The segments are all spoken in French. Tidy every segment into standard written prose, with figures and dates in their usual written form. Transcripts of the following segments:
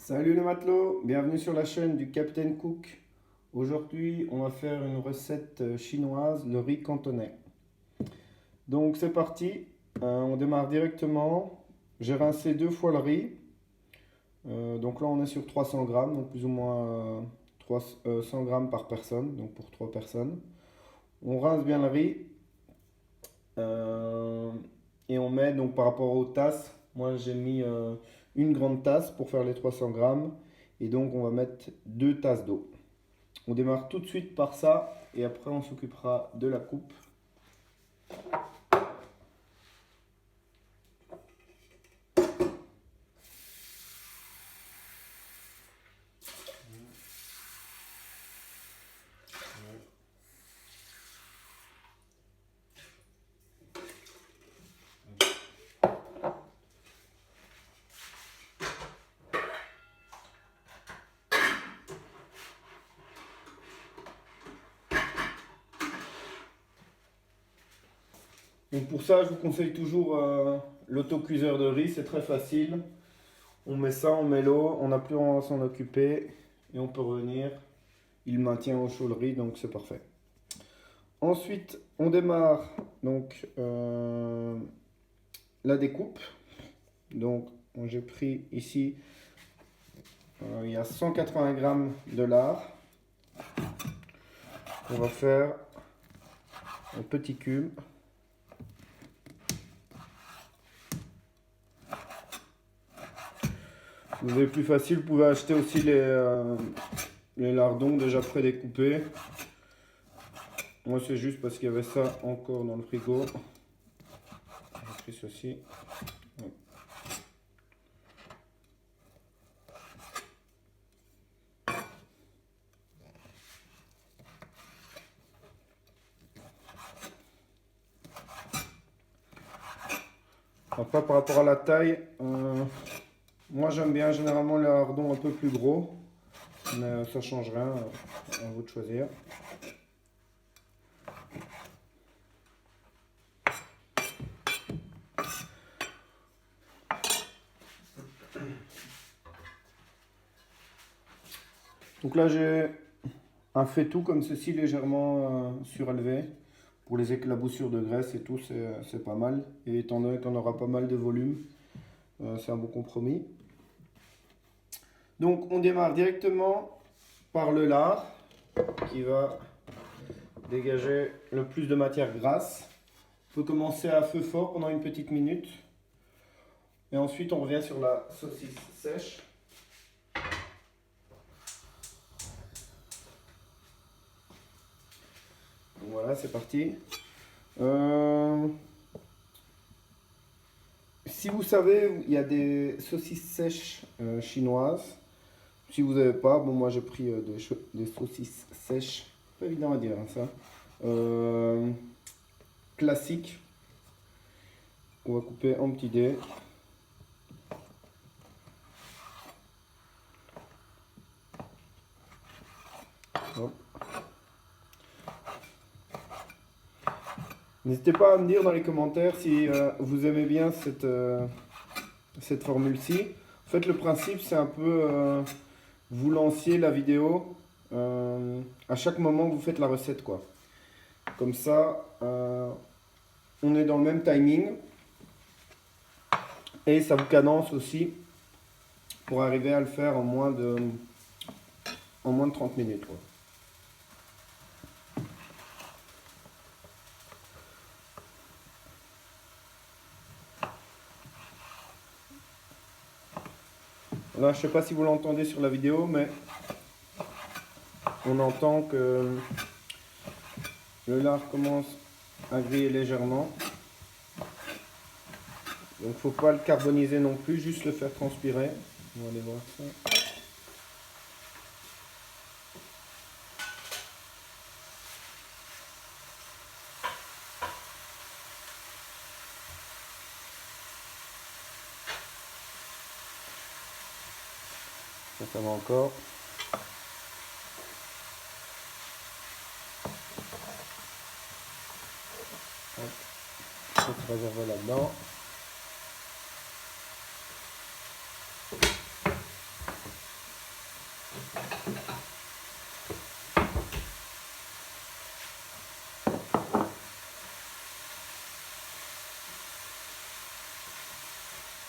Salut les matelots, bienvenue sur la chaîne du Captain Cook. Aujourd'hui, on va faire une recette chinoise, le riz cantonais. Donc c'est parti, on démarre directement. J'ai rincé deux fois le riz. Donc là on est sur 300 grammes, donc plus ou moins 100 grammes par personne, donc pour 3 personnes. On rince bien le riz euh, et on met donc par rapport aux tasses. Moi j'ai mis une grande tasse pour faire les 300 grammes et donc on va mettre deux tasses d'eau. On démarre tout de suite par ça et après on s'occupera de la coupe. Donc pour ça, je vous conseille toujours l'autocuiseur de riz, c'est très facile. On met ça, on met l'eau, on n'a plus à s'en occuper et on peut revenir. Il maintient au chaud le riz, donc c'est parfait. Ensuite, on démarre donc la découpe. Donc j'ai pris ici, il y a 180 grammes de lard. On va faire un petit cube. Vous avez plus facile, vous pouvez acheter aussi les lardons déjà prédécoupés. Moi c'est juste parce qu'il y avait ça encore dans le frigo. J'ai pris ceci. Ouais. Après par rapport à la taille, moi j'aime bien généralement les lardons un peu plus gros. Mais ça change rien, à vous de choisir. Donc là j'ai un faitout comme ceci légèrement surélevé. Pour les éclaboussures de graisse et tout, c'est pas mal. Et étant donné qu'on aura pas mal de volume, c'est un bon compromis. Donc on démarre directement par le lard qui va dégager le plus de matière grasse. Il faut commencer à feu fort pendant une petite minute. Et ensuite on revient sur la saucisse sèche. Donc voilà, c'est parti. Si vous savez, il y a des saucisses sèches chinoises. Si vous n'avez pas, bon moi j'ai pris des saucisses sèches. Pas évident à dire hein, ça. Classiques. On va couper en petits dés. Hop. N'hésitez pas à me dire dans les commentaires si vous aimez bien cette formule-ci. En fait, le principe, c'est un peu, vous lanciez la vidéo à chaque moment que vous faites la recette, quoi. Comme ça, on est dans le même timing. Et ça vous cadence aussi pour arriver à le faire en moins de 30 minutes, quoi. Là, je ne sais pas si vous l'entendez sur la vidéo, mais on entend que le lard commence à griller légèrement. Donc il ne faut pas le carboniser non plus, juste le faire transpirer. On va aller voir ça. Ça va encore. Hop. Ça se réserver là-dedans.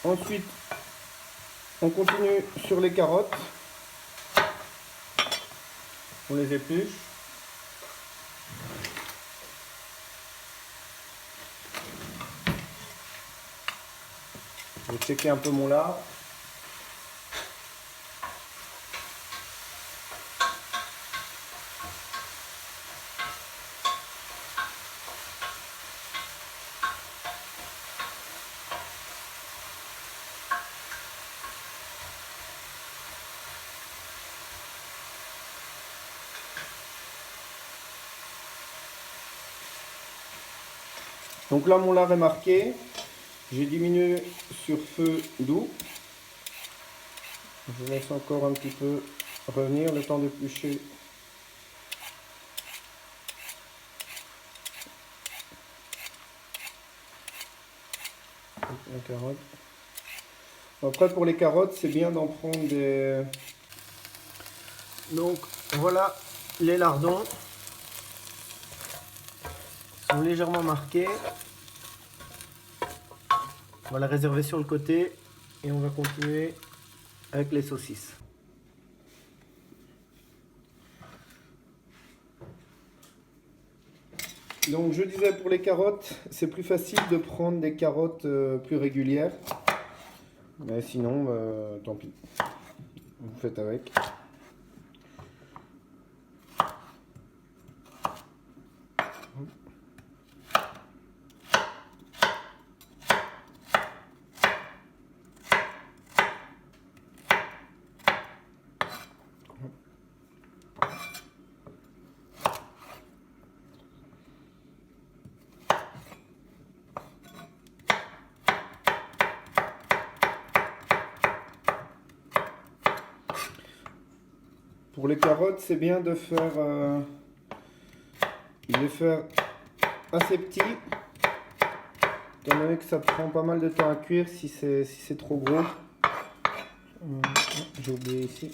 Ensuite, on continue sur les carottes. On les épluche. Je vais checker un peu mon lard. Donc là, mon lard est marqué. J'ai diminué sur feu doux. Je laisse encore un petit peu revenir le temps d'éplucher. La carotte. Après, pour les carottes, c'est bien d'en prendre des... Donc voilà les lardons. Ils sont légèrement marqués. On va les réserver sur le côté et on va continuer avec les saucisses. Donc je disais pour les carottes, c'est plus facile de prendre des carottes plus régulières. Mais sinon, tant pis. Vous faites avec. Pour les carottes, c'est bien de les faire assez petits, étant donné que ça prend pas mal de temps à cuire si c'est trop gros. J'ai oublié ici.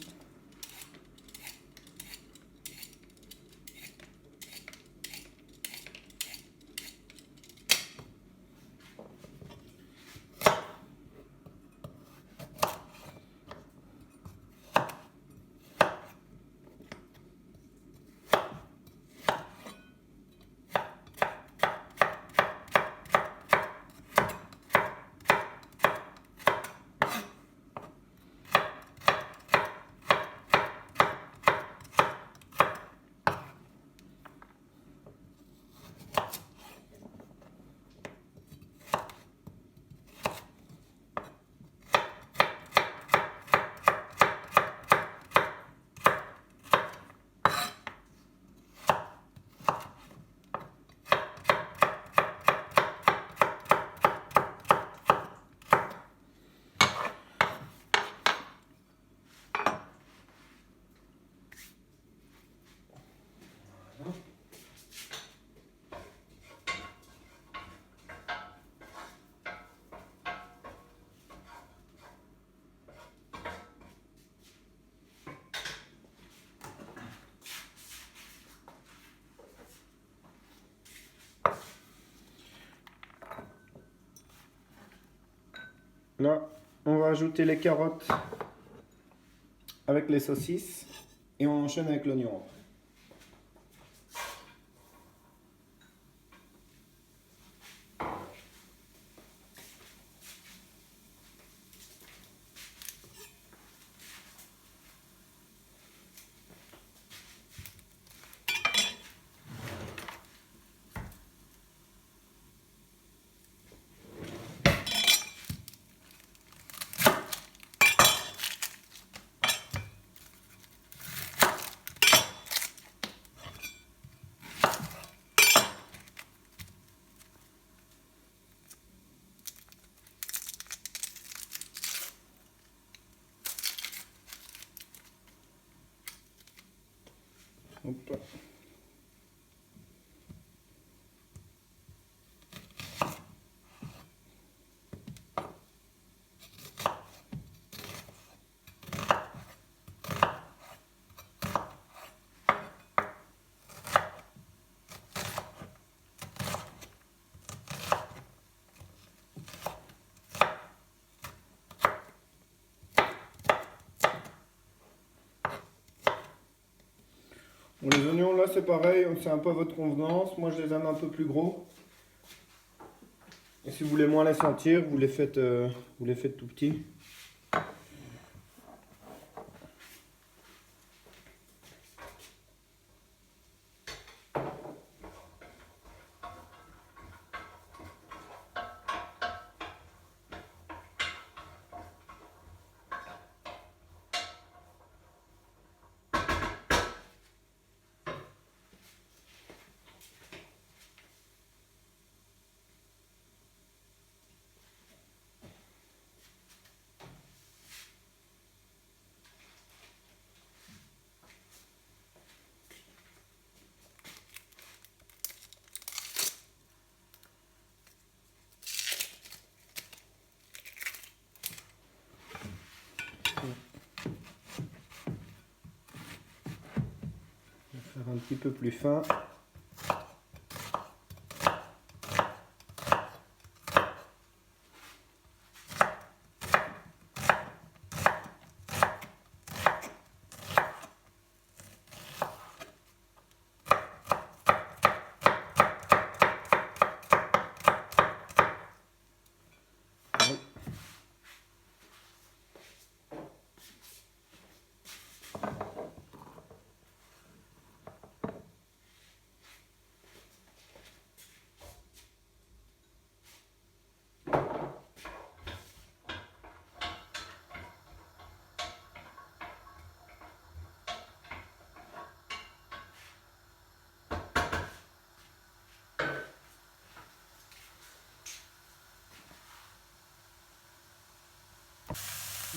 Là, on va ajouter les carottes avec les saucisses et on enchaîne avec l'oignon. Hop. Bon, les oignons là c'est pareil, c'est un peu à votre convenance. Moi je les aime un peu plus gros. Et si vous voulez moins les sentir, vous les faites tout petits. Je vais faire un petit peu plus fin.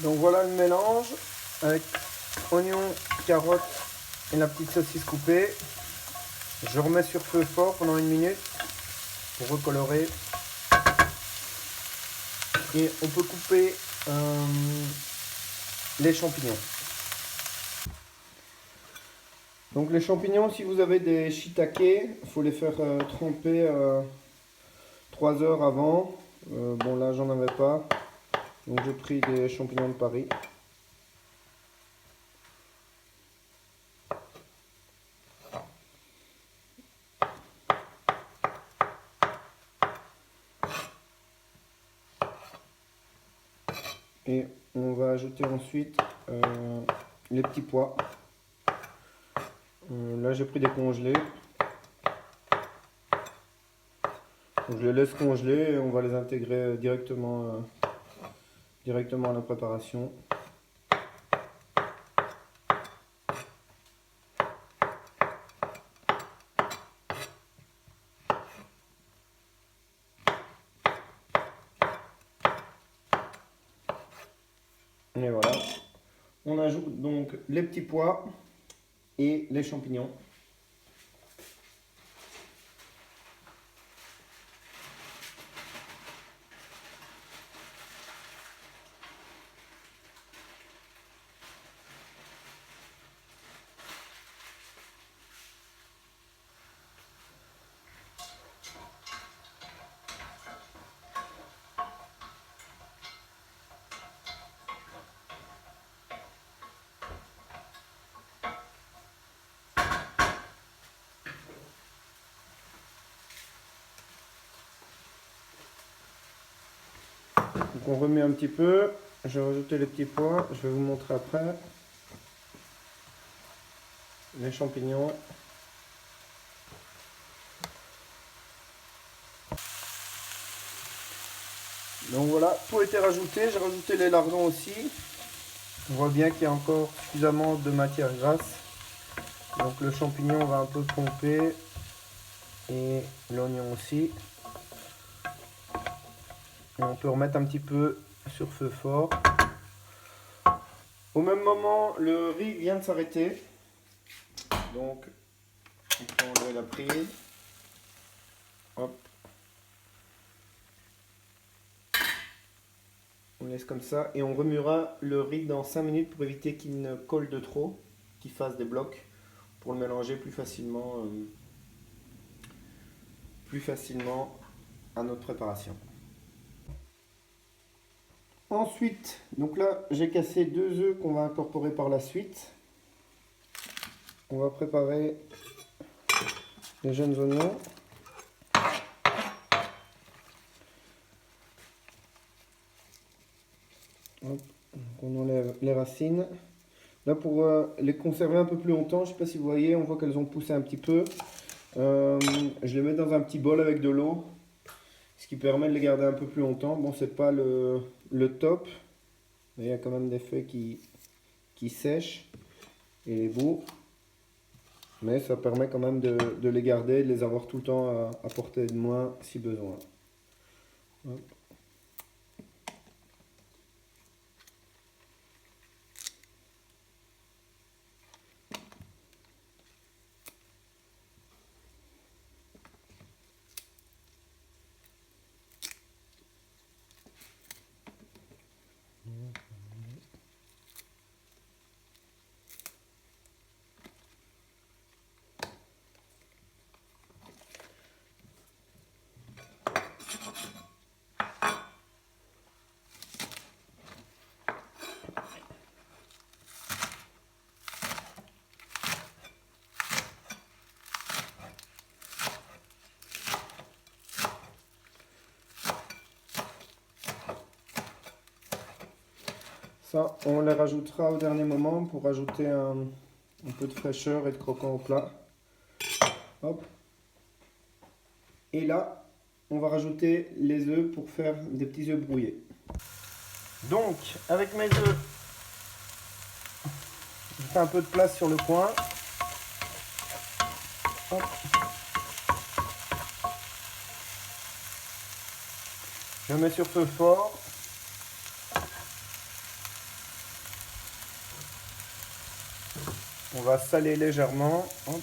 Donc voilà le mélange avec oignons, carottes et la petite saucisse coupée. Je remets sur feu fort pendant 1 minute pour recolorer. Et on peut couper les champignons. Donc les champignons, si vous avez des shiitake, il faut les faire tremper 3 heures avant. Bon là j'en avais pas. Donc j'ai pris des champignons de Paris. Et on va ajouter ensuite les petits pois. Là j'ai pris des congelés. Donc, je les laisse congeler et on va les intégrer directement à la préparation. Et voilà. On ajoute donc les petits pois et les champignons. Donc on remet un petit peu. Je vais rajouter les petits pois. Je vais vous montrer après. Les champignons. Donc voilà, tout a été rajouté. J'ai rajouté les lardons aussi. On voit bien qu'il y a encore suffisamment de matière grasse. Donc le champignon va un peu pomper. Et l'oignon aussi. Et on peut remettre un petit peu sur feu fort. Au même moment, le riz vient de s'arrêter. Donc, on peut enlever la prise. Hop. On laisse comme ça. Et on remuera le riz dans 5 minutes pour éviter qu'il ne colle de trop, qu'il fasse des blocs, pour le mélanger plus facilement à notre préparation. Ensuite, donc là, j'ai cassé 2 œufs qu'on va incorporer par la suite. on va préparer les jeunes oignons. Hop, on enlève les racines. Là, pour les conserver un peu plus longtemps, je ne sais pas si vous voyez, on voit qu'elles ont poussé un petit peu. Je les mets dans un petit bol avec de l'eau, ce qui permet de les garder un peu plus longtemps. Bon, c'est pas le top, mais il y a quand même des feuilles qui sèchent et les bouts. Mais ça permet quand même de les garder, de les avoir tout le temps à portée de main si besoin. Hop. Ça, on les rajoutera au dernier moment pour ajouter un peu de fraîcheur et de croquant au plat. Hop. Et là, on va rajouter les œufs pour faire des petits œufs brouillés. Donc, avec mes œufs, je fais un peu de place sur le coin. Hop. Je mets sur feu fort. On va saler légèrement. Hop.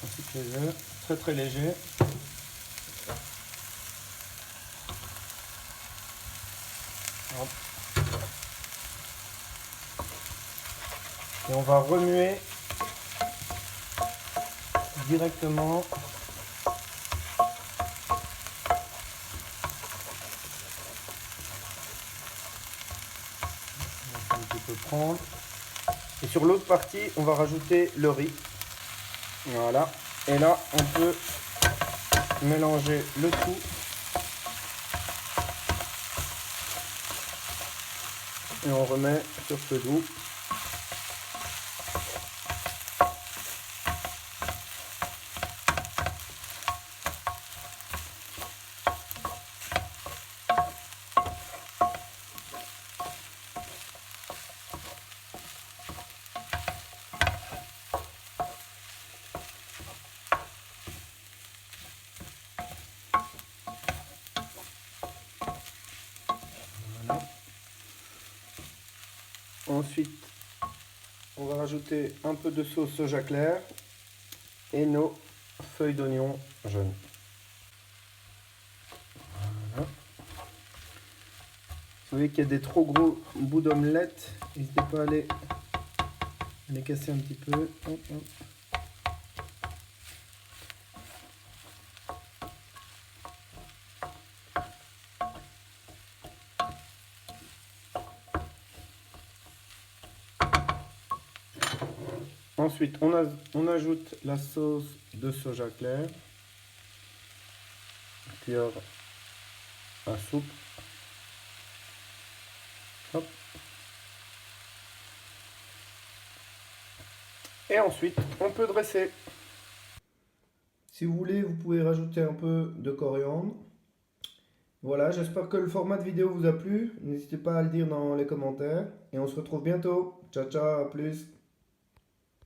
Ainsi que les œufs. Très très léger. Hop. Et on va remuer directement. Un petit peu prendre. Et sur l'autre partie, on va rajouter le riz. Voilà. Et là, on peut mélanger le tout. Et on remet sur feu doux. Voilà. Ensuite, on va rajouter un peu de sauce soja clair et nos feuilles d'oignon jaunes. Voilà. Vous voyez qu'il y a des trop gros bouts d'omelette, n'hésitez pas à les casser un petit peu. Hop, hop. Ensuite, on ajoute la sauce de soja clair, une cuillère à soupe. Hop. Et ensuite, on peut dresser. Si vous voulez, vous pouvez rajouter un peu de coriandre. Voilà, j'espère que le format de vidéo vous a plu. N'hésitez pas à le dire dans les commentaires. Et on se retrouve bientôt. Ciao, ciao, à plus.